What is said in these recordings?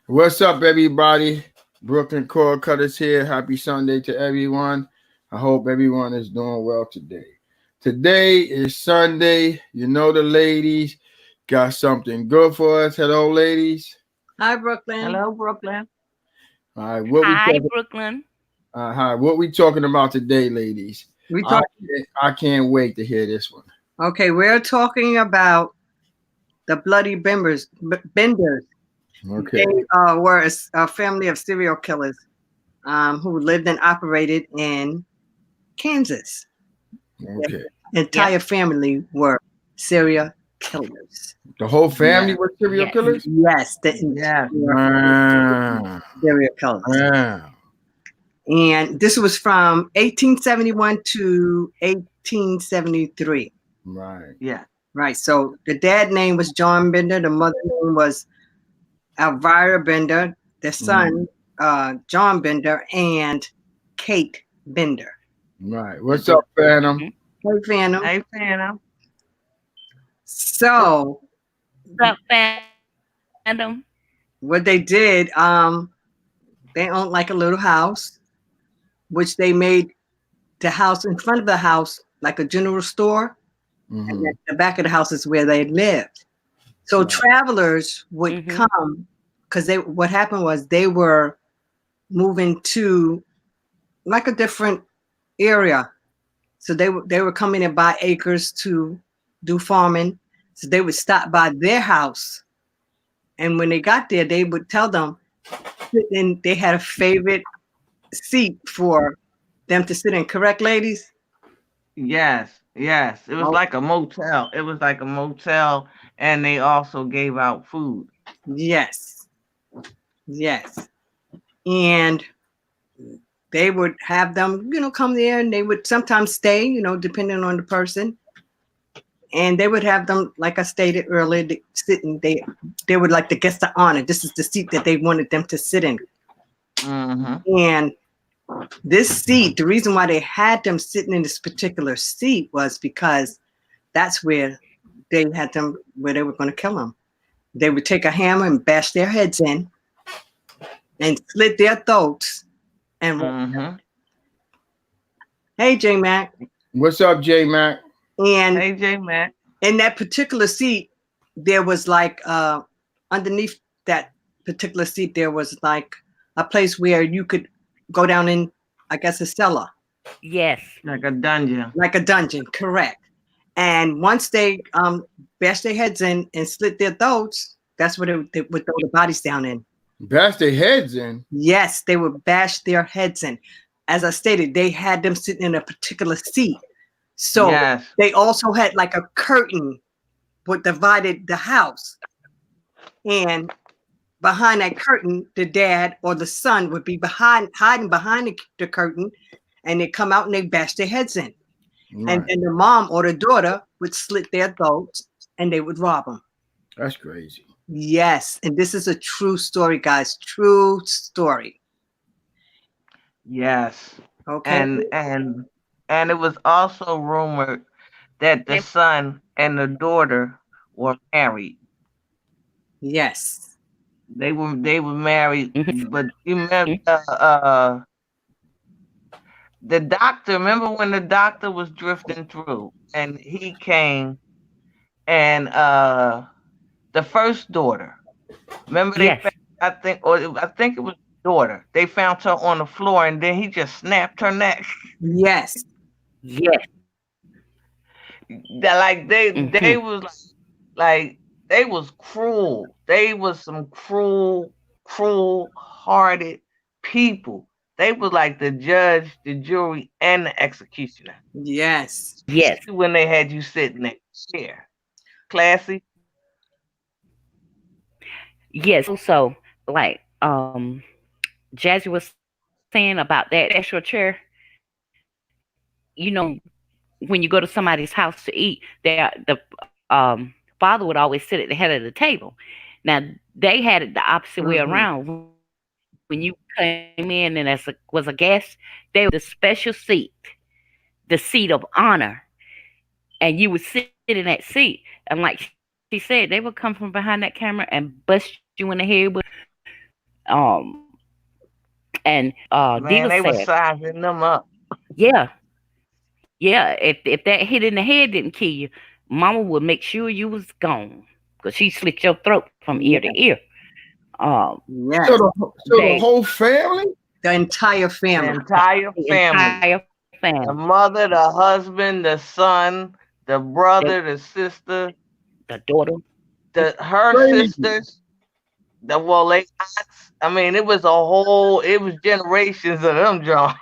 What's up, everybody? Brooklyn Cord Cutters here. Happy Sunday to everyone. I hope everyone is doing well today. Today is Sunday. You know the ladies got something good for us. Hello, ladies. Hi, Brooklyn. Hello, Brooklyn. All right, what we Hi, talking? Brooklyn. Hi, what we talking about today, ladies? We I talk. I can't wait to hear this one. Okay, we're talking about the Bloody Benders. Benders. Okay. They were a family of serial killers who lived and operated in Kansas. Okay. The entire family were serial killers. The whole family Yeah. were serial Yes. killers. Yes, the Yeah. Wow. serial killers. Wow. And this was from 1871 to 1873. Right. Yeah. Right. So the dad name was John Bender. The mother name was Elvira Bender. The son, John Bender, and Kate Bender. Right. What's up, Phantom? Hey, Phantom. Hey, Phantom. So What's up, fandom? what they did, they owned like a little house, which they made the house in front of the house like a general store, and then the back of the house is where they lived. So travelers would come because what happened was they were moving to like a different area. So they were coming and buy acres to do farming. So they would stop by their house. And when they got there, they would tell them, and they had a favorite seat for them to sit in. Correct, ladies? Yes. Yes. It was like a motel. It was like a motel, and they also gave out food. Yes. Yes. And they would have them, come there, and they would sometimes stay, depending on the person. And they would have them, like I stated earlier, sitting. They would like the guest of honor. This is the seat that they wanted them to sit in. And this seat, the reason why they had them sitting in this particular seat was because that's where they had them, where they were going to kill them. They would take a hammer and bash their heads in and slit their throats. And hey, J Mac. What's up, J Mac? And hey, J Mac. In that particular seat, there was like underneath that particular seat, there was like a place where you could go down in, I guess, a cellar. Yes. Like a dungeon. Like a dungeon, correct. And once they bashed their heads in and slit their throats, that's what they would throw the bodies down in. Bash their heads in? Yes, they would bash their heads in. As I stated, they had them sitting in a particular seat. So they also had like a curtain what divided the house. And behind that curtain, the dad or the son would be hiding behind the curtain, and they come out and they bash their heads in. Right. And then the mom or the daughter would slit their throats and they would rob them. That's crazy. Yes. And this is a true story, guys. True story. Yes. Okay. And it was also rumored that the son and the daughter were married. Yes. They were married, but you remember the doctor, remember when the doctor was drifting through and he came and the first daughter, remember they found, I think it was daughter. They found her on the floor and then he just snapped her neck. Yes. Yes. Like they was like they was cruel. They was some cruel hearted people. They was like the judge, the jury, and the executioner. Yes. Yes. When they had you sitting there. Classy. Yes. So like Jazzy was saying about that extra chair, when you go to somebody's house to eat, the father would always sit at the head of the table. Now they had it the opposite way around. When you came in and was a guest, they would the special seat, the seat of honor, and you would sit in that seat. And like she said, they would come from behind that camera and bust you in the head with. Um, and Diva Man, they was said, sizing them up. yeah, yeah. If that hit in the head didn't kill you, Mama would make sure you was gone because she slit your throat from ear to Yeah, ear. Um, yes. So the they whole family? The entire The family. entire the family. entire family, The mother, the husband, the son, the they, brother, the sister, the daughter. her Crazy. sisters, the well, they aunts. I mean, it was generations of them Johns.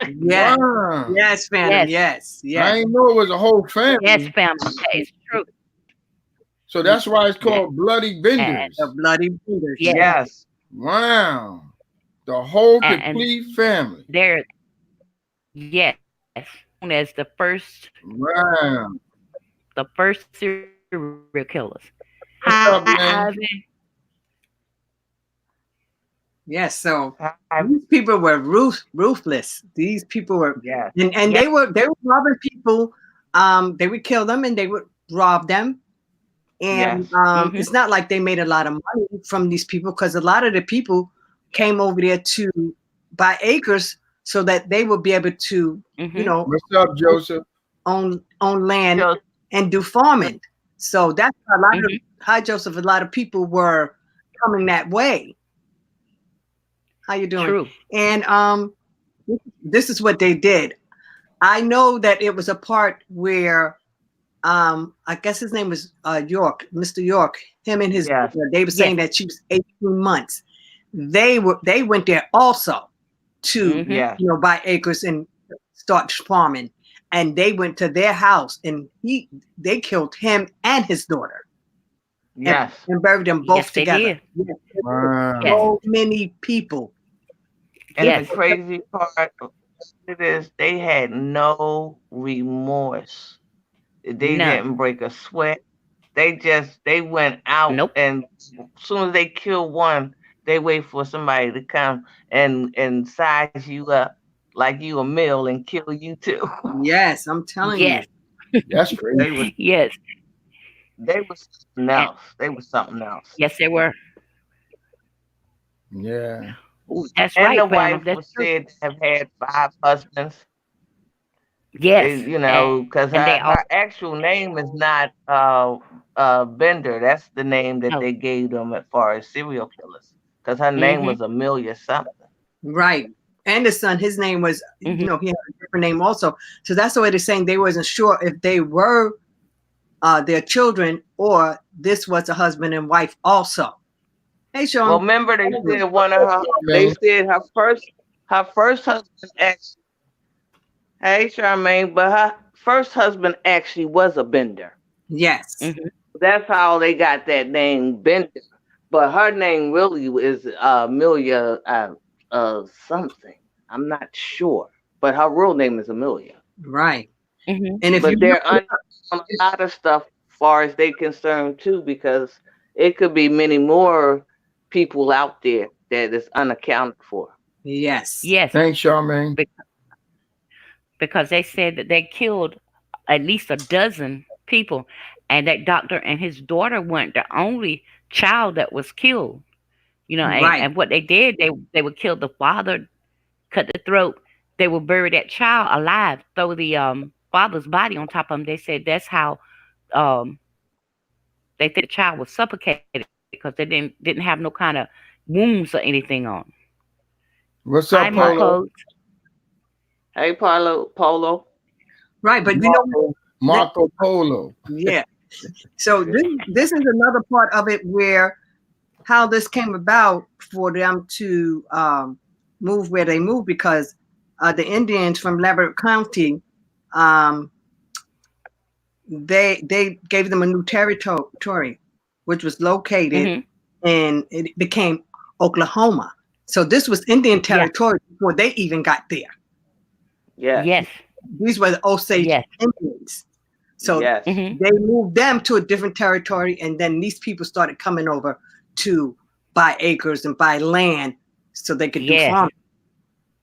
Yes, Wow. yes, Phantom. Yes, Yes, I yes, ain't know it was a whole yes, family. family. It's true. So that's why it's Yes, called Bloody and the Benders. bloody fingers. yes, Yes, Yes, Wow. The whole and complete family. they're yes, known as Wow. the first serial killers. Hi, What's up, Ivan. man? yes. So I, these people were ruthless. These people were, yes, and Yes. they were robbing people. They would kill them and they would rob them. And yes, Mm-hmm. it's not like they made a lot of money from these people because a lot of the people came over there to buy acres so that they would be able to, you Mm-hmm. know, What's up, Joseph? own land just and do farming. So that's a lot of Mm-hmm. hi Joseph. A lot of people were coming that way. How you doing? True. And this is what they did. I know that it was a part where I guess his name was York, Mr. York. Him and his yes, they were saying Yes. that she was 18 months. They went there also to Mm-hmm. yes, buy acres and start farming. And they went to their house and they killed him and his daughter and, yes. and buried them Yes, both they together. did. Yes, Yes. Wow. so many people. And the Yes. crazy part of it is they had no remorse. They None. didn't break a sweat. They went out, Nope. and as soon as they kill one, they wait for somebody to come and size you up like you a male and kill you too. Yes, I'm telling you. Yes. That's crazy. they was Yes. they was something And else. They was something else. yes, they were. Yeah. Ooh, that's And right, the Phantom. wife That's was true. said to have had 5 husbands. Yes. Because And they all her actual name is not Bender. That's the name that no. they gave them as far as serial killers. Because her name Mm-hmm. was Amelia something. Right. And the son, his name was, Mm-hmm. he had a different name also. So that's the way they're saying they wasn't sure if they were their children or this was a husband and wife also. Hey, Well, Sean. remember they said one of her. What's up, They man? said her first husband actually. Hey, Charmaine, but her first husband actually was a Bender. Yes. Mm-hmm. That's how they got that name Bender. But her name really is Amelia something. I'm not sure, but her real name is Amelia. Right. Mm-hmm. And if you But look they're on a lot of stuff as far as they concerned too, because it could be many more people out there that is unaccounted for. yes. Yes. Thanks, Charmaine. Be- because they said that they killed at least a dozen people, and that doctor and his daughter weren't the only child that was killed. Right. And what they did, they would kill the father, cut the throat. They would bury that child alive, throw the father's body on top of him. They said that's how um they think the child was suffocated because they didn't have no kind of wounds or anything on. What's Hi, up, Right. Polo? Marcos. Hey, Polo. Right. But that, Marco Polo. yeah. So this is another part of it where how this came about for them to move where they moved because the Indians from Labrador County, um, they gave them a new territory, which was located Hmm. and it became Oklahoma. So this was Indian Yeah. territory before they even got there. Yes. Yes. These were the Osage Yes. Indians. So Yes. Hmm. they moved them to a different territory, and then these people started coming over to buy acres and buy land so they could do Yes. farming.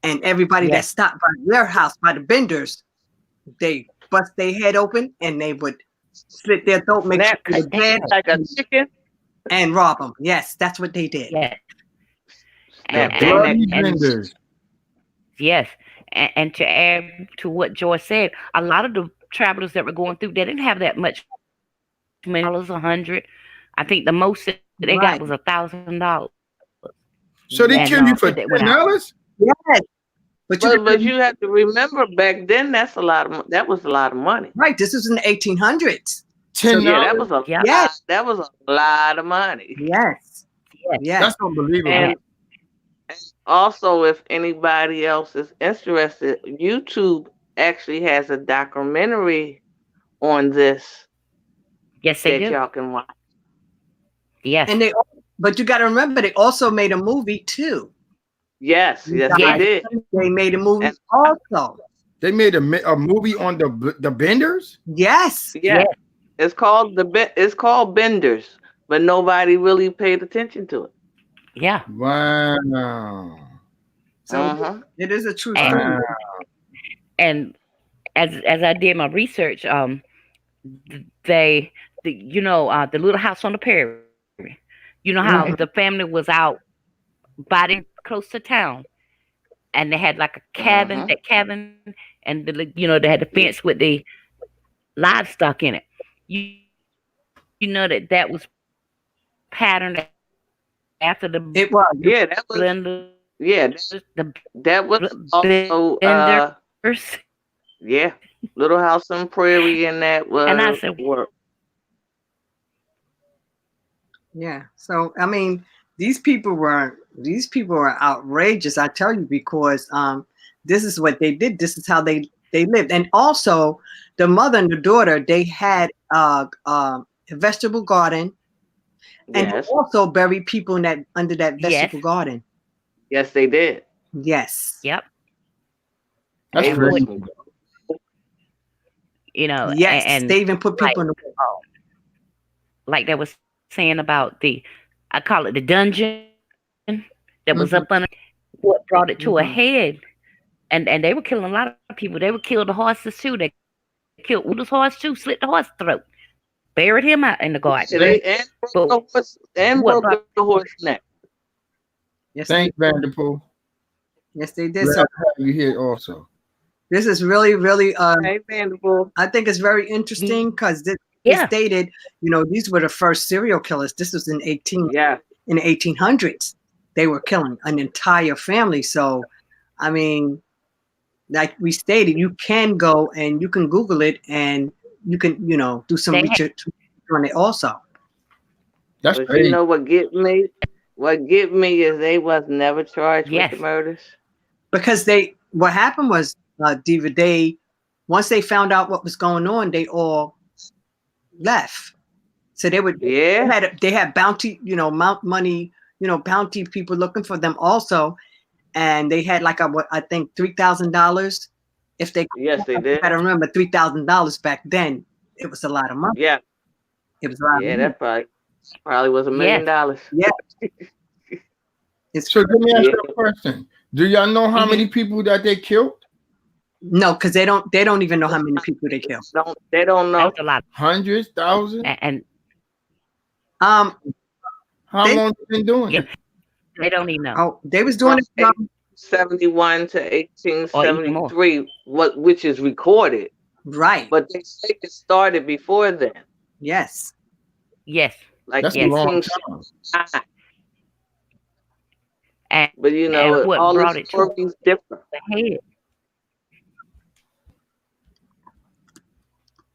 And everybody that Yes. stopped by their house, by the Benders, they bust their head open and they would slit their throat, make sure Snap, they were dead. like a chicken. and rob them. Yes, that's what they did. Yes. Snap And, their and, neck. Bloody and vendors. yes, and to add to what Joy said, a lot of the travelers that were going through, they didn't have that much money. $100. I think the most that they got Right. was $1,000. So they Yeah. And kill you for that went out. $10? Yes. But you But you have to remember back then that's a lot of that was a lot of money. right. This was in the 1800s. $10? Yeah, that was a Yep. lot. That was a lot of money. Yes. Yes. Yes. That's unbelievable. And also, if anybody else is interested, YouTube actually has a documentary on this Yes, they that do. y'all can watch. Yes. And but you got to remember, they also made a movie too. Yes, yes, they Yes. did. They made a movie And- also. They made a movie on the benders? Yes. Yeah, Yes. it's called Benders, but nobody really paid attention to it. Yeah. Wow. So Uh-huh. it is a true And- story. Wow. And as I did my research, the Little House on the Prairie. You know how the family was out close to town, and they had like a cabin, Mhm. that cabin, and they had the fence with the livestock in it. You know that was patterned after the It was. Yeah, that was blenders, yeah, the that was also blenders. yeah, Little House on Prairie, and that was And I said, Yeah. So I mean, these people were outrageous. I tell you, because this is what they did. This is how they lived. And also, the mother and the daughter, they had a vegetable garden, and yes, also buried people in that under that Yes. vegetable garden. yes, they did. Yes. yep. That's They very was- cool. Yes. And they even put people in the like they was saying about I call it the dungeon that was up under. What brought it to a Mhm. head, and they were killing a lot of people. They would kill the horses too. They killed Uda's horse too, slit the horse throat, buried him out in the garden. They and But broke the horse, what broke the horse neck. Yes, Thanks, Vanderpool. yes, they did. Glad So to have you here also. this is really, really Hey, Vanderbilt. I think it's very interesting because it Yeah. stated, these were the first serial killers. This was in Yeah, in the 1800s. They were killing an entire family. So, I mean, like we stated, you can go and you can Google it, and you can, do some They research on it also. That's but crazy. you know what get me? What get me is they was never charged Yes. with the murders. Because what happened was, Diva, once they found out what was going on, they all left. So they would, Yeah, they had bounty, mount money, bounty people looking for them also. And they had like I think $3,000. If they, yes, they did. I remember $3,000 back then. It was a lot of money. Yeah, It was a lot yeah, of money. that probably was $1 million. Yeah. It's So let me ask Yeah. you a question. Do y'all know how Mhm. many people that they killed? no, because they don't even know how many people they killed. They don't That know. was a lot. Hundreds, thousands? And How They- long they been doing Yeah. it? they don't even know. they was doing it From from, 71 to Or even more. 1873, which is recorded, right. but they say it started before then, Yes. Yes. like That's a Yes. long 1869. time. And But And what all brought the it to- stories different. the head.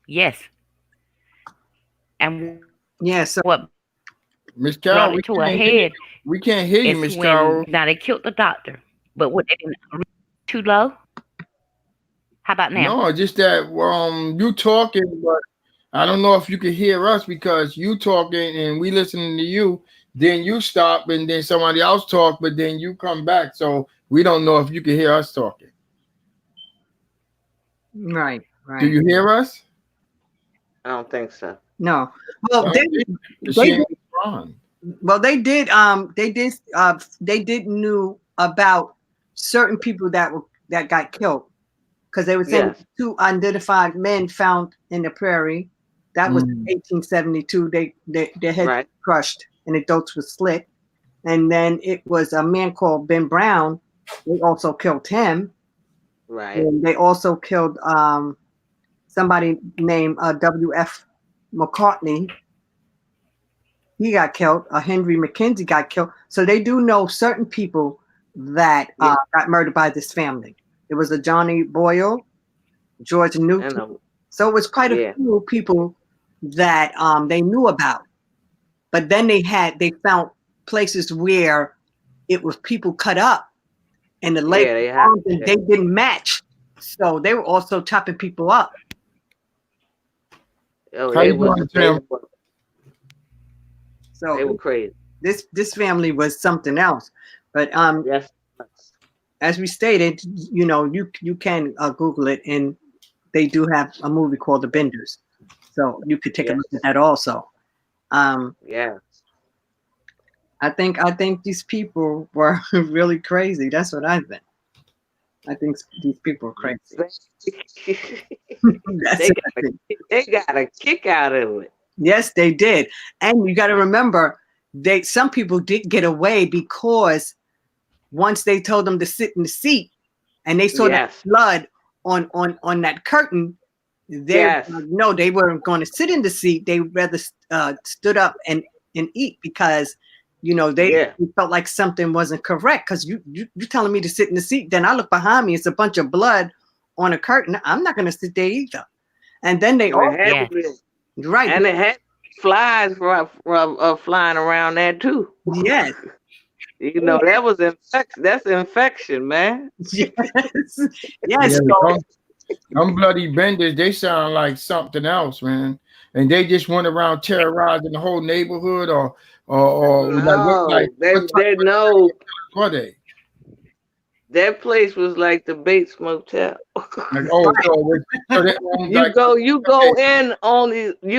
Yes. And Yeah. So what Miss brought Carol, it to a head we can't hear you, is Miss when Carol. now they killed the doctor, but what they didn't too low. How about now? No, just that you talking, but I don't know if you can hear us because you talking and we listening to you. Then you stop and then somebody else talk, but then you come back. So we don't know if you can hear us talking. right. Do you hear us? I don't think so. No. Well, Well, they she ain't respond. they did knew about certain people that got killed, because they were saying Yes. 2 unidentified men found in the prairie. That was Mm. 1872. Their heads Right. crushed. and the throats were slit. And then it was a man called Ben Brown. They also killed him. Right. And they also killed somebody named W.F. McCartney. He got killed. Henry McKenzie got killed. So they do know certain people that got murdered by this family. It was a Johnny Boyle, George Newton. So it was quite a few people that they knew about. But then they found places where it was people cut up, and the labels they didn't match. So they were also chopping people up. Oh, they were crazy. This family was something else. But yes. As we stated, you know, you can Google it, and they do have a movie called The Benders, so you could take a look at that also. Yeah. I think these people were really crazy. That's what I think. I think these people are crazy. They got a kick out of it. Yes, they did. And you got to remember, some people did get away because once they told them to sit in the seat, and they saw that blood on that curtain, they weren't going to sit in the seat. They rather stood up and eat, because you know they felt like something wasn't correct. Because you're telling me to sit in the seat, then I look behind me, it's a bunch of blood on a curtain. I'm not going to sit there either. And then they all right, and it had flies flying around there too. Yes. You know, that was infection. That's infection, man. Yes. Them bloody benders, they sound like something else, man. And they just went around terrorizing the whole neighborhood, or were they? That place was like the Bates Motel. You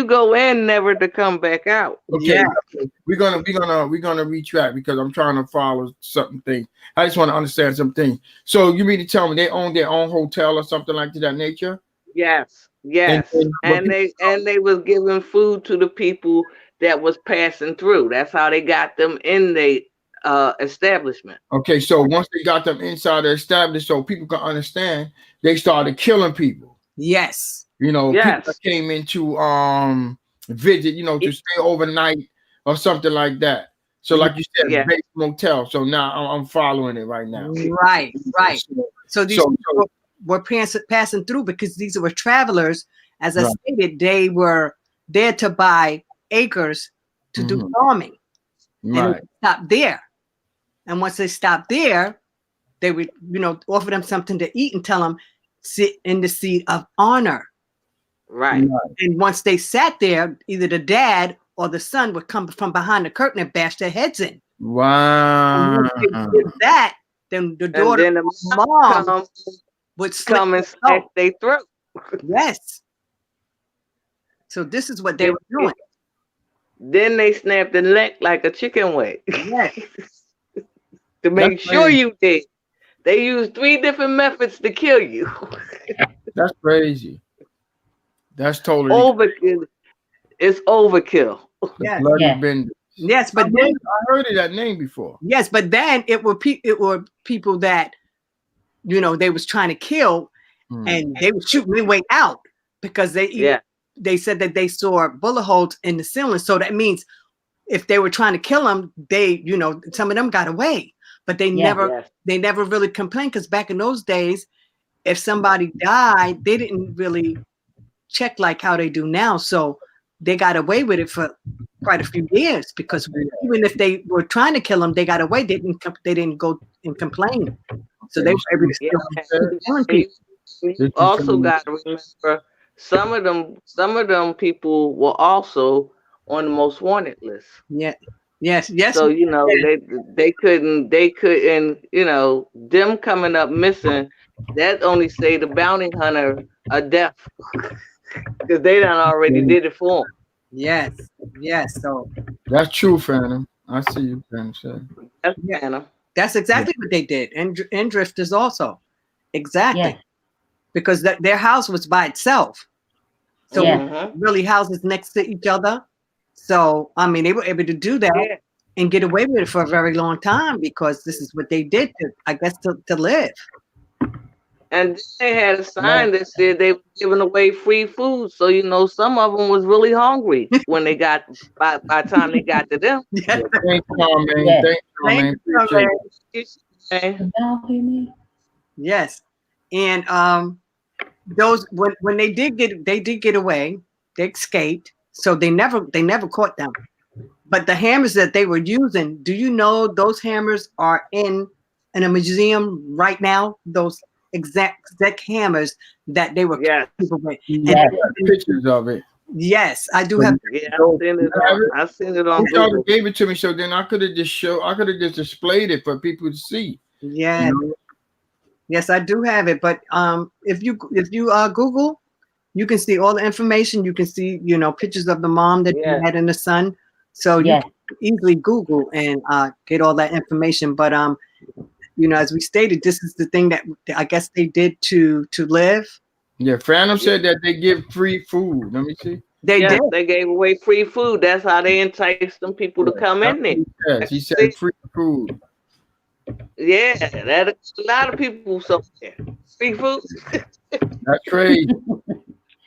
go in never to come back out. Okay, we're gonna retract, because I'm trying to follow something. I just want to understand something. So you mean to tell me they own their own hotel or something like that nature? Yes. And they was giving food to the people that was passing through. That's how they got them in the establishment. Okay, so once they got them inside the establishment, so people can understand, they started killing people. Yes. You know, people that came in to visit, you know, to stay overnight or something like that. So like you said, Bates Motel. So now I'm following it right now. Right. So these people were passing through because these were travelers. As I stated, they were there to buy acres to do farming. And they stopped there. And once they stopped there, they would, you know, offer them something to eat and tell them, sit in the seat of honor. Right. And once they sat there, either the dad or the son would come from behind the curtain and bash their heads in. Wow. And once they did that, then the daughter and the mom would come and snap their throat. Yes. So this is what they were doing. Then they snapped the neck like a chicken wing. Yes. To make sure you did. They used 3 different methods to kill you. That's crazy. That's totally overkill. It's overkill. Yes. Yes, but then I heard of that name before. Yes, but then it were people that, you know, they was trying to kill, and they were shooting their way out because they said that they saw bullet holes in the ceiling. So that means if they were trying to kill them, they, you know, some of them got away. But they never really complained, because back in those days, if somebody died, they didn't really check like how they do now. So they got away with it for quite a few years, because even if they were trying to kill them, they got away. They didn't go and complain. So they were able to still killing people. You also got to remember, some of them people were also on the most wanted list. Yeah. Yes. So, you know, they couldn't, you know, them coming up missing, that only say the bounty hunter a death, because they done already did it for them. Yes. So that's true, Phantom. I see you, Phantom. That's Phantom. That's exactly what they did. And Drifters also. Exactly. Because their house was by itself. So really houses next to each other. So I mean, they were able to do that Yeah. and get away with it for a very long time because this is what they did to, I guess, to live. And then they had a sign that said they were giving away free food. So, you know, some of them was really hungry when they got, by the time they got to them. Yes. Yeah, thanks, Charmaine. Yes. Thanks, Thank Charmaine. you, Appreciate Charmaine. it. Okay. Can y'all hear me? Yes, and those when they did get away, they escaped, so they never caught them. But the hammers that they were using, do you know those hammers are in a museum right now? Those exact hammers that they were Yes. people with. Yes. I got pictures of it. Yes, I do have. Yeah, So, I seen it on you y'all Google. gave it to me, so then I could have just displayed it for people to see. Yes, You know? yes, I do have it. But if you Google, you can see all the information. You can see pictures of the mom that Yeah. you had and the son. So you Yes. can easily Google and get all that information. But as we stated, this is the thing that I guess they did to live. Yeah, Phantom said that they give free food. Let me see. They Yes, did. they gave away free food. That's how they enticed them people to come That's in what there. he said. He said free food. Yeah, that a lot of people so there. Free food. That's crazy.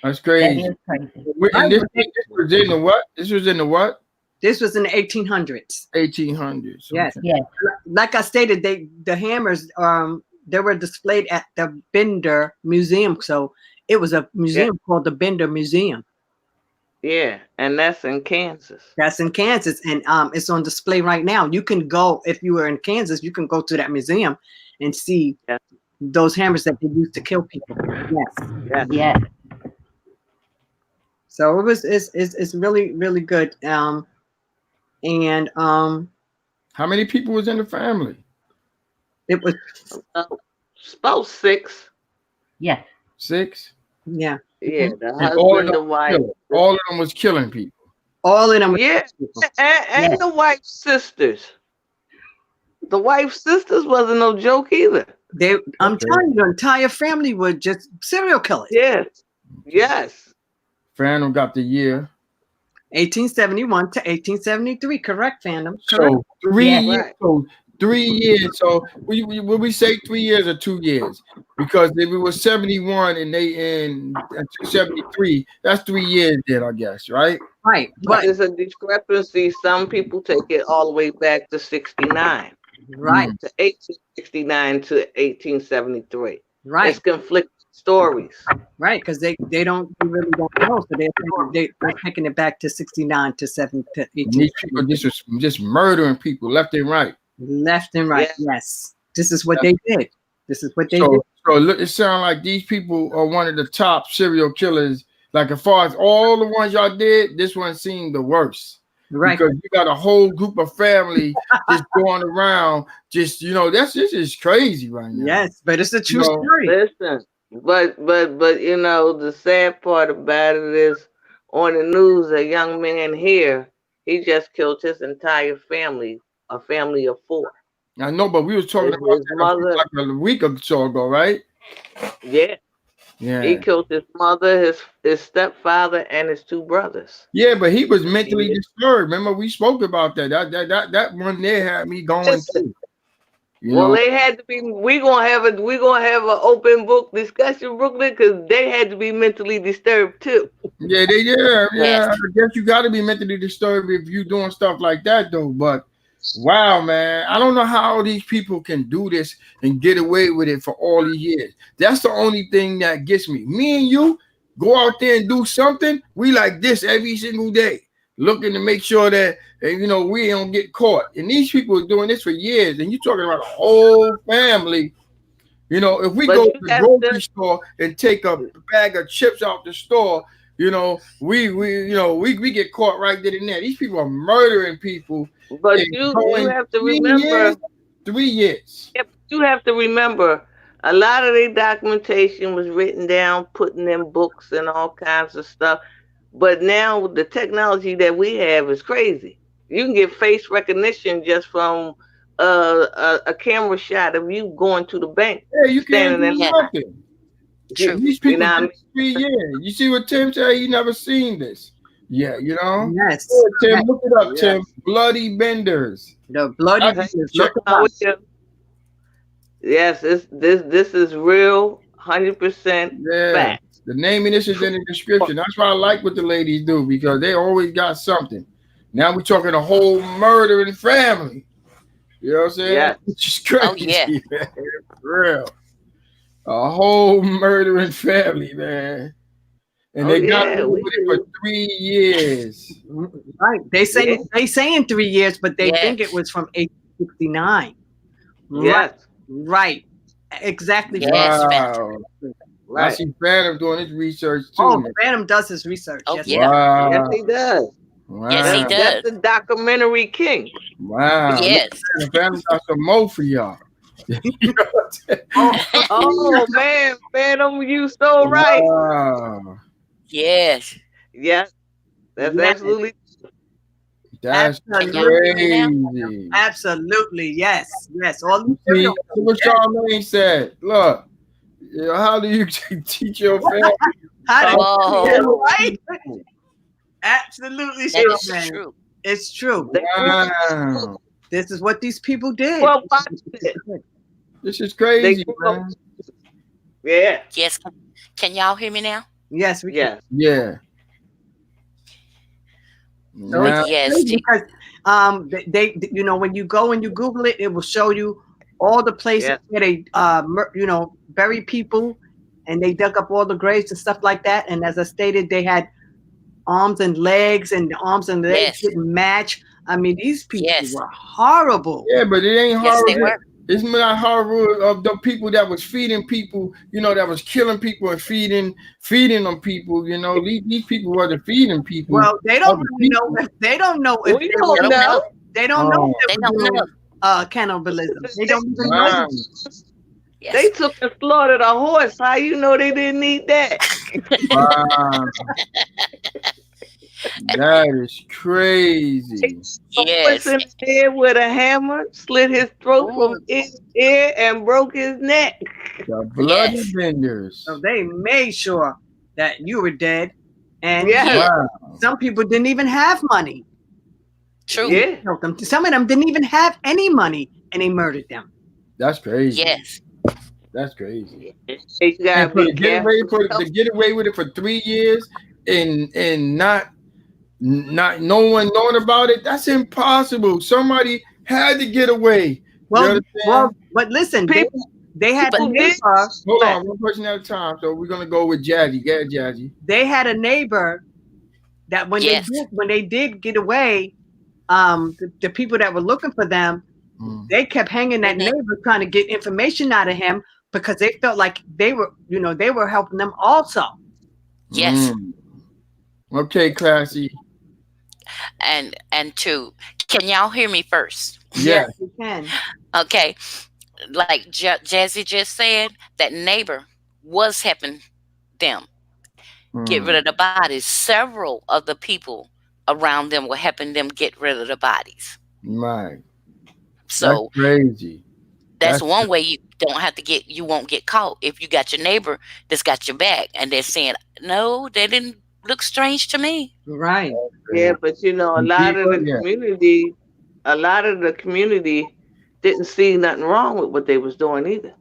That's That crazy. is crazy. And this was in the what? This was in the what? This was in the 1800s. 1800s. Yes. Okay. Yes. Like I stated, the hammers they were displayed at the Bender Museum. So it was a museum called the Bender Museum. Yeah, and that's in Kansas. That's in Kansas, and it's on display right now. You can go if you were in Kansas. You can go to that museum and see Yeah. those hammers that they used to kill people. Yes. Yeah. Yes. So it's really good. And How many people was in the family? it was About 6. Yes. 6. yeah. Yeah, the And all of husband, the them, wife. all of them was killing people. All of them. were Yeah, people. and Yes. the wife's sisters. The wife's sisters wasn't no joke either. I'm Okay. telling you, the entire family were just serial killers. Yes, yes. Phantom got the year. 1871 to 1873. Correct, fandom. Correct. So 3 Yeah. years. Right. So 3 years. So would we say 3 years or 2 years? Because if it was 71 and they in 73, that's 3 years then, I guess, right? Right. But But there's a discrepancy. Some people take it all the way back to 69, right, to 1869 to 1873. right, It's conflicting stories. right. Because they really don't know. So they're taking it back to 69 to 7 to And 18. these people just murdering people left and right. Left and right. Yeah. Yes. This is what they did. This is what they did. So look, it sounds like these people are one of the top serial killers. Like as far as all the ones y'all did, this one seemed the worst. Right. Because you got a whole group of family just going around, this is crazy right now. Yes, but it's a true No. story. Listen, but the sad part about it is on the news, a young man here, he just killed his entire family, a family of 4. I know, but we was talking His about that mother- like a week or so ago, right? Yeah, Yeah. he killed his mother, his stepfather, and his 2 brothers. Yeah, but he was mentally disturbed. Remember, we spoke about that. That one there had me going Listen. too. You Well, know? they had to be. We're gonna have an open book discussion, Brooklyn, because they had to be mentally disturbed too. Yeah. I guess you got to be mentally disturbed if you doing stuff like that, though. But wow, man, I don't know how these people can do this and get away with it for all these years. That's the only thing that gets me. Me and you go out there and do something. We like this every single day, looking to make sure that we don't get caught. And these people are doing this for years. And you're talking about a whole family. If we But go you to the have grocery to- store and take a bag of chips out the store, we get caught right there and there. These people are murdering people. But and you going have to 3 remember. years, 3 years. Yep, you have to remember. A lot of their documentation was written down, put in them books and all kinds of stuff. But now the technology that we have is crazy. You can get face recognition just from a camera shot of you going to the bank. Yeah, you can't Standing do in- nothing. True. These people You know what I did 3 years. You see what Tim said? He never seen this. Yeah, you know. Yes. Yeah, Tim, look it up, Yes. Tim. Bloody Benders. The bloody That's- business. check Look Now up. we can- Yes, this is real, 100% Yeah. fact. The name and this is in the description. That's why I like what the ladies do because they always got something. Now we're talking a whole murdering family. You know what I'm saying? Yes. Which is crazy, Oh, yeah. man. For real. A whole murdering family, man. And Oh, they got yeah, away we with it for 3 years. Right. They saying 3 years, but they Yes. think it was from 1869. Right. Yes. Right. Exactly. Yes, Wow. I Right. see Phantom doing his research too. Oh, Phantom does his research. Oh, Yes. yeah. Wow. Yes, he does. Wow. Yes, he does. That's the documentary king. Wow. Yes. Look, Phantom got some more for y'all. You know what I'm saying? Oh man, Phantom, you so right. Wow. Yes. Yeah, that's Yes. absolutely. That's crazy. Absolutely. Yes. Yes. All these See, serial look what Charmaine said. Look, you know, how do you teach your family? How Whoa. did right? Absolutely, That is man. true. It's true. Wow. This is what these people did. Well, watch it. This is crazy, They grew up- man. Yeah. Yes. Can y'all hear me now? Yes, we Yeah. Yeah. So Yeah. it's Yes. crazy because they you know when you go and you Google it, it will show you all the places Yeah. where they bury people, and they dug up all the graves and stuff like that. And as I stated, they had arms and legs, and the arms and legs Yes. didn't match. I mean, these people Yes. were horrible. Yeah, but it ain't Yes, they horrible. were. It's not horrible of the people that was feeding people, you know, that was killing people and feeding them people, you know. These people wasn't feeding people. Well, they don't Other really know if they don't know if We they don't were, know. they don't know Oh. if They they don't were doing know. cannibalism. They don't even Wow. know. Yes. They took and slaughtered a horse. How you know they didn't eat that? Wow. That is crazy. Yes. In the head with a hammer, slit his throat from ear and broke his neck. The bloody Yes. benders. So they made sure that you were dead, and Yeah. Wow. some people didn't even have money. True. Yeah. Killed them. Some of them didn't even have any money, and they murdered them. That's crazy. Yes. That's crazy. You gotta And be to get away careful. to get away with it for 3 years and not no one knowing about it, that's impossible. Somebody had to get away. Well, You but listen, People- they had a people did- neighbor. Hold on, one person at a time. So we're gonna go with Jazzy. Go ahead, Jazzy. They had a neighbor that Yes. when they did get away, the people that were looking for them, they kept hanging that Mhm. neighbor, trying to get information out of him because they felt like they were helping them also. Yes. Okay, classy. And two. Can y'all hear me first? Yeah. You can. Okay. Like Jazzy just said, that neighbor was helping them get rid of the bodies. Several of the people around them were helping them get rid of the bodies. Right. So That's crazy. that's That's- one way you won't get caught if you got your neighbor that's got your back and they're saying, no, they didn't look strange to me. Right. Yeah, but you know, a lot of the community didn't see nothing wrong with what they was doing either.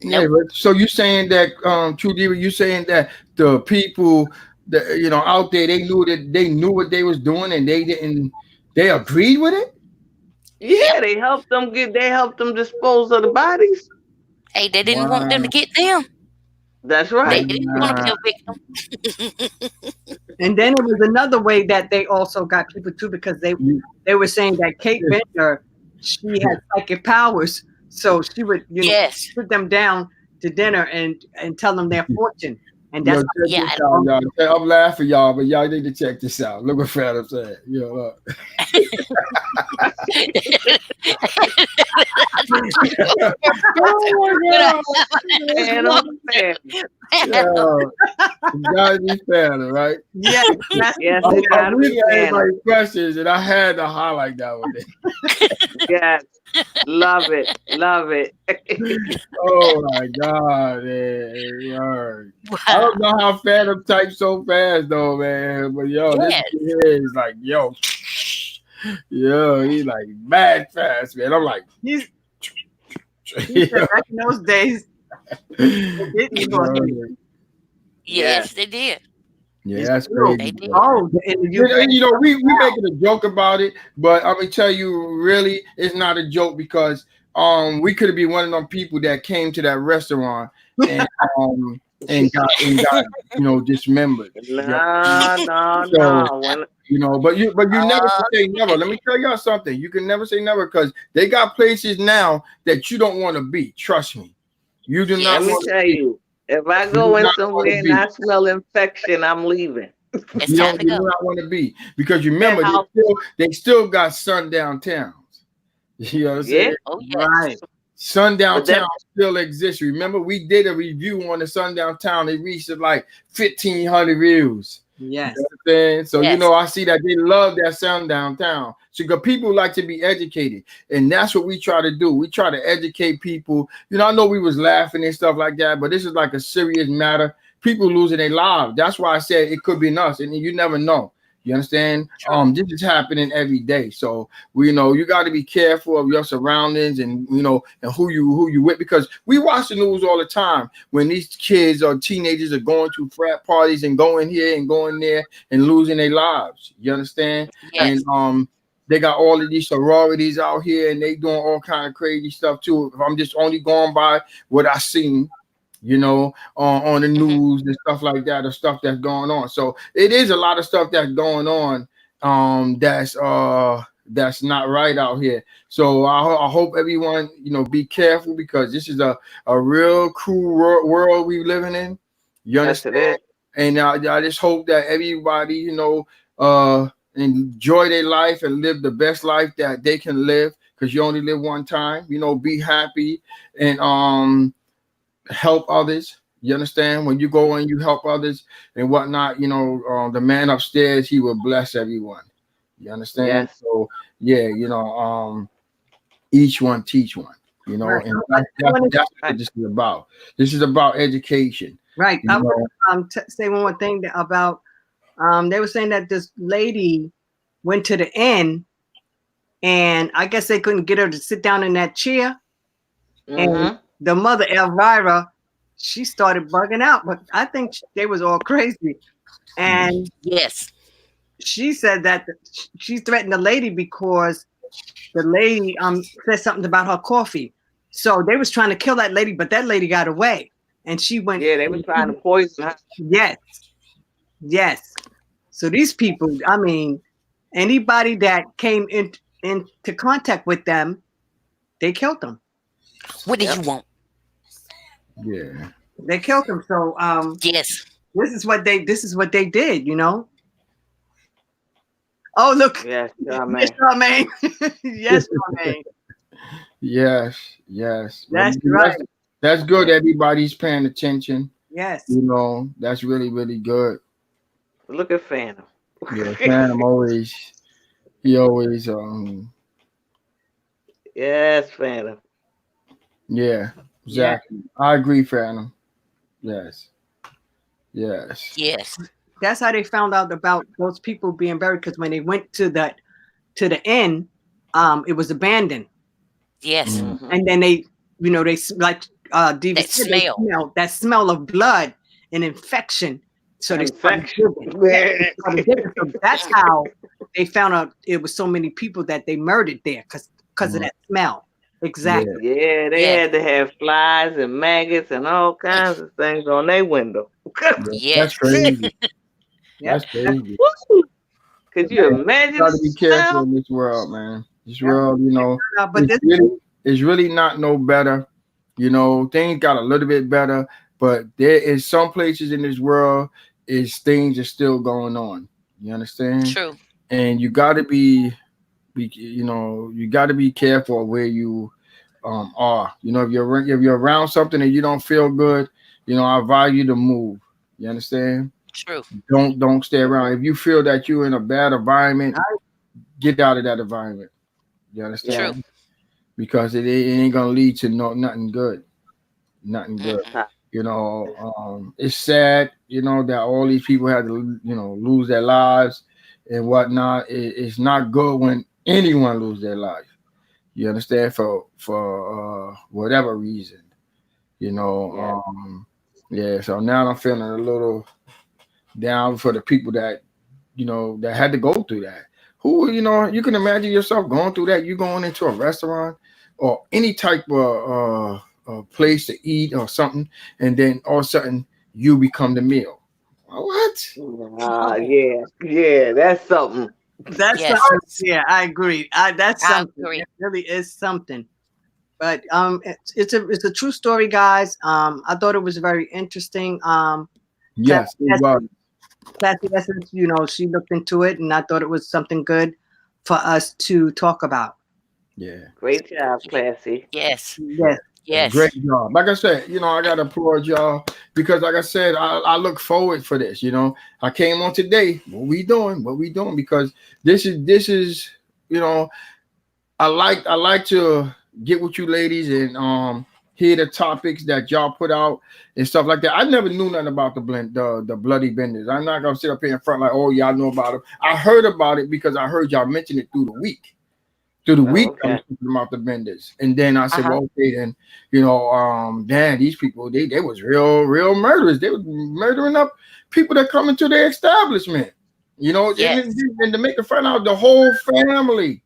Yeah, but so you saying that True Diva, you saying that the people that out there, they knew what they was doing and they agreed with it? Yeah, they helped them dispose of the bodies. Hey, they didn't want them to get them. That's They right. didn't want to be a victim. And then it was another way that they also got people too, because they were saying that Kate Bender, she had psychic powers, so she would Yes. sit them down to dinner and tell them their fortune. And that's Yeah, Check this out, y'all. I'm laughing, y'all, but y'all need to check this out. Look what Phantom said. Look. And I'm saying, Yo, you gotta be fair, right? Yes, that's Yes, I'm it gotta be reading Santa. everybody's questions, and I had to highlight that one. Yes, love it, love it. Oh my God, man. Word. I Wow. don't know how Phantom types so fast though, man. But yo, this Yes. kid here is like, yo, he like mad fast, man. I'm like, he said back in those days, it didn't go ahead. Yes. Yes, they did. yeah, It's that's true. crazy. They did. Oh, in the You know, UK. we making a joke about it, but I'm gonna tell you, really, it's not a joke because we could have been one of them people that came to that restaurant and got dismembered. No, no, So no. When, but you never Uh, can say never. Let me tell y'all something. You can never say never because they got places now that you don't want to be. Trust me, you do not let me want to tell be. you, if I You go do in not want somewhere to and be. I smell infection, I'm leaving. it's time to You do go. not want to be because you That remember house, they still got sundown towns. You know what I'm yeah, saying? Oh yes. Right. Sundown but that, town still exists. Remember, we did a review on the sundown town. It reached like 1,500 views. Yes. You know what I'm saying? So Yes. I see that they love that sundown town. So because people like to be educated, and that's what we try to do. We try to educate people. I know we was laughing and stuff like that, but this is like a serious matter. People losing their lives. That's why I said it could be us, and you never know. You understand? True. This is happening every day. So you got to be careful of your surroundings and and who you with, because we watch the news all the time when these kids or teenagers are going to frat parties and going here and going there and losing their lives. You understand? Yes. And they got all of these sororities out here and they doing all kind of crazy stuff too. If I'm just only going by what I seen, on the Mm-hmm. news and stuff like that, or stuff that's going on. So it is a lot of stuff that's going on, that's not right out here. So I hope everyone, be careful, because this is a real cruel world we living in. You yes, it understand? is. And I just hope that everybody, enjoy their life and live the best life that they can live, because you only live one time. Be happy and help others. You understand? When you go and you help others and whatnot, the man upstairs, he will bless everyone. You understand? Yes, So yeah, each one teach one. Right. And I wanna- that's what this is about. This is about education. right. You I know, want to say one more thing about. They were saying that this lady went to the inn, and I guess they couldn't get her to sit down in that chair. And the mother, Elvira, she started bugging out, but I think they was all crazy. And Yes. she said that she threatened the lady because the lady said something about her coffee. So they was trying to kill that lady, but that lady got away. And she went, yeah, they were trying to poison her. yes, yes. So these people, I mean, anybody that came into contact with them, they killed them. What did Yep. you want? yeah. They killed them. So Yes. this is what they did, Oh, look. Yes, Yes, Charmaine. Charmaine. Yes, Charmaine. Yes. That's right. That's good. Everybody's paying attention. Yes. That's really, really good. Look at Phantom. Yeah, Phantom he always Yes, Phantom. yeah, exactly. I agree, Phantom. Yes. Yes. That's how they found out about those people being buried, because when they went to the inn, it was abandoned. Yes. And then they like Diva That said, they smell. smell that smell of blood and infection. So they started Infection. digging. Yeah, they started digging. So that's how they found out it was so many people that they murdered there, because of that smell. Exactly. Yeah, they Yeah. had to have flies and maggots and all kinds of things on their window. Yes. That's crazy. Yeah. That's crazy. Woo! Could you imagine? You gotta be the careful smell? in this world, man. This Yeah. world, But this, it's really not no better. Things got a little bit better, but there is some places in this world things are still going on. You understand? True. And you gotta you gotta be careful of where you are. If you're around something and you don't feel good, I advise you to move. You understand? True. Don't stay around. If you feel that you're in a bad environment, get out of that environment. You understand? True. Because it ain't gonna lead to nothing good. Nothing good. It's sad, that all these people had to, lose their lives and whatnot. It's not good when anyone lose their life. You understand? For whatever reason, yeah. So now I'm feeling a little down for the people that that had to go through that. Who you can imagine yourself going through that. You going into a restaurant or any type of place to eat or something, and then all of a sudden you become the meal. What? Yeah, that's something. That's Yes. something. Yeah, I agree. That's I something. agree. It really is something. But it's a true story, guys. I thought it was very interesting. Yes, it was. Classy Essence, she looked into it, and I thought it was something good for us to talk about. Yeah. Great job, Classy. Yes. Yes. Yes. Great job. Like I said, I got to applaud y'all because, like I said, I look forward for this. I came on today. What we doing? What we doing? Because this is, I like to get with you ladies and hear the topics that y'all put out and stuff like that. I never knew nothing about the bloody benders. I'm not gonna sit up here in front like, oh, y'all know about it. I heard about it because I heard y'all mention it through the week. Through the week, I was thinking about the benders, and then I said, well, okay, then damn, these people, they was real murderers. They was murdering up people that come into their establishment, Yes. and to make it find out the whole family.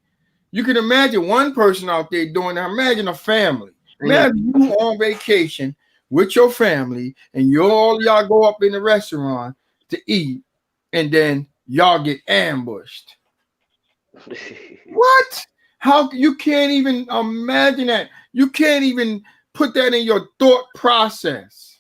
You can imagine one person out there doing that. Imagine a family. Imagine you on vacation with your family, and y'all go up in the restaurant to eat, and then y'all get ambushed. What? How you can't even imagine that? You can't even put that in your thought process.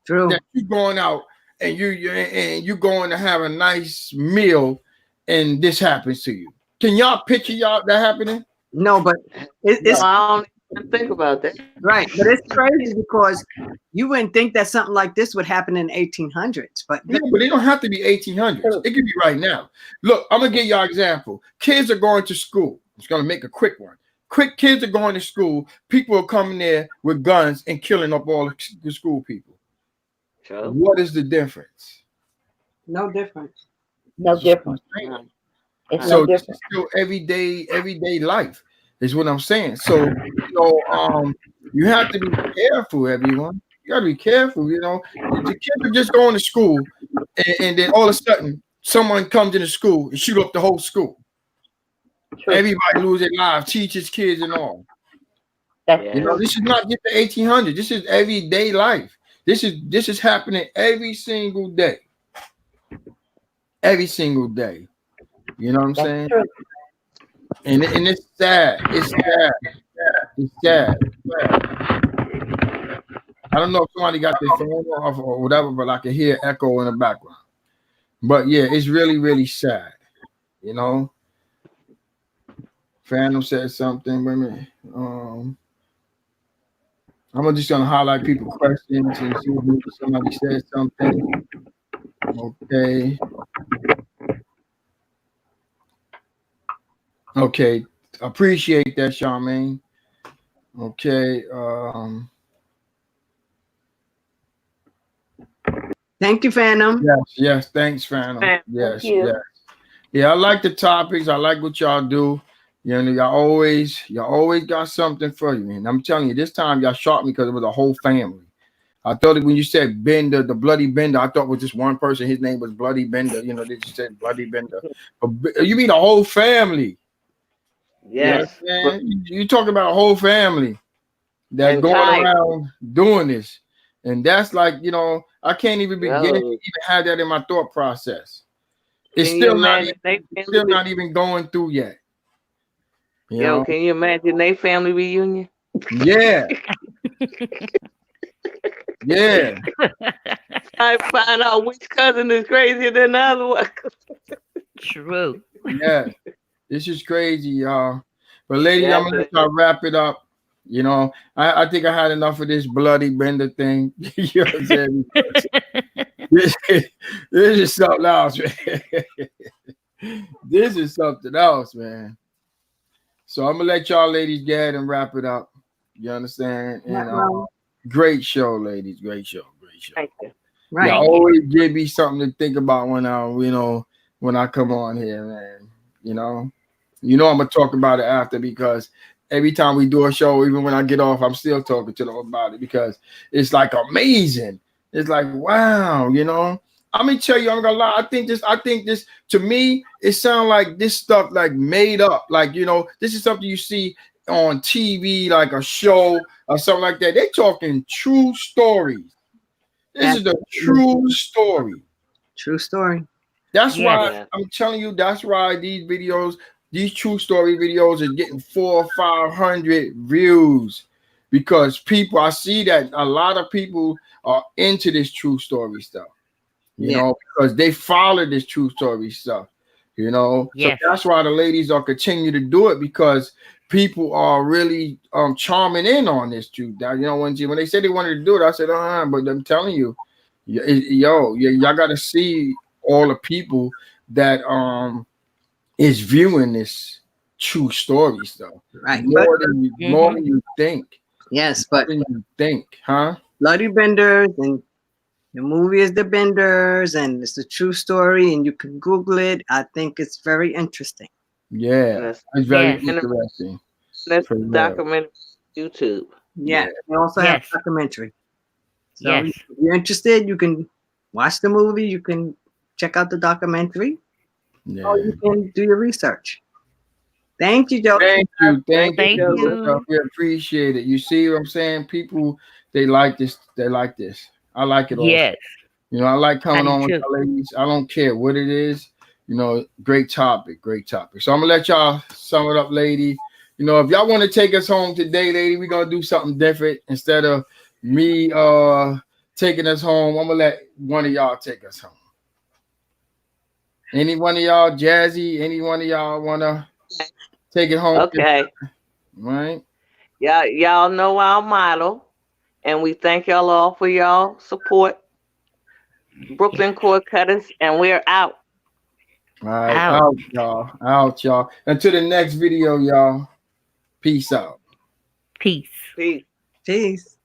True. That you're going out and you're going to have a nice meal, and this happens to you. Can y'all picture that happening? No, but it's I don't even think about that. right. But it's crazy because you wouldn't think that something like this would happen in 1800s. But Yeah, but it don't have to be 1800s. It could be right now. Look, I'm gonna give y'all an example. Kids are going to school. It's gonna make a quick one. Kids are going to school. People are coming there with guns and killing up all the school people. Sure. What is the difference? no difference. No different. It's So no this is different. still everyday life, is what I'm saying. So you have to be careful, everyone. You gotta be careful, The kids are just going to school, and then all of a sudden someone comes into school and shoot up the whole school. True. Everybody lose their lives, teachers, kids, and all. That's This is not just the 1800s. This is everyday life. This is happening every single day. Every single day. You know what I'm saying? true. And it's sad. It's sad. It's sad. I don't know if somebody got their phone off or whatever, but I can hear echo in the background. But yeah, it's really, really sad. Phantom said something. Wait a minute. I'm just gonna highlight people questions and see if somebody said something. Okay. Okay. Appreciate that, Charmaine. Okay. Thank you, Phantom. Yes. Thanks, Phantom. Yes. Thank you. Yes. Yeah, I like the topics. I like what y'all do. Y'all always got something for you, man. I'm telling you, this time y'all shocked me because it was a whole family. I thought it when you said Bender, the Bloody Bender, I thought it was just one person. His name was Bloody Bender. They just said Bloody Bender. But you mean a whole family? Yes. You talking about a whole family that's going around doing this, and that's like I can't even begin to even have that in my thought process. It's still not even going through yet. Can you imagine their family reunion? Yeah. Yeah. I find out which cousin is crazier than the other one. True. Yeah. This is crazy, y'all. But ladies, I'm gonna let y'all wrap it up. You know, I think I had enough of this bloody bender thing. You know what I'm saying? this, this is something else, man. This is something else, man. So I'm gonna let y'all ladies go ahead and wrap it up. You understand? And great show, ladies. Great show. Great show. Thank you. Right. Y'all always give me something to think about when I come on here, man. You know I'm gonna talk about it after because every time we do a show, even when I get off, I'm still talking to them about it because it's like amazing. It's like wow, I'm gonna tell you, I'm gonna lie. I think this to me, it sounds like this stuff like made up. Like this is something you see on TV, like a show or something like that. They talking true stories. This is a true story. True story. That's why I'm telling you. That's why these videos, these true story videos, are getting 400 or 500 views because I see that a lot of people are into this true story stuff. You know, because they follow this true story stuff. So that's why the ladies are continue to do it because people are really charming in on this truth. When they said they wanted to do it, I said, but I'm telling you, y'all got to see all the people that is viewing this true story stuff. Right. More than you think. Yes, more than you think, huh? Bloody Benders, and the movie is The Benders, and it's a true story, and you can Google it. I think it's very interesting. Yeah, it's very interesting. That's documentary YouTube. Yeah, they also have a documentary. So if you're interested, you can watch the movie, you can check out the documentary, or you can do your research. Thank you, Joe. Thank you. We appreciate it. You see what I'm saying? People, they like this. I like it all. Yes. I like coming on with the ladies. I don't care what it is. Great topic. So I'm gonna let y'all sum it up, lady. If y'all want to take us home today, lady, we're gonna do something different instead of me taking us home. I'm gonna let one of y'all take us home. Any one of y'all, Jazzy? Any one of y'all wanna take it home? Okay. Right. Yeah, y'all know our motto, and we thank y'all all for y'all support. Brooklyn Cord Cutters, and we're out. All right, out, y'all. Out, y'all. Until the next video, y'all. Peace out. Peace. Peace. Peace.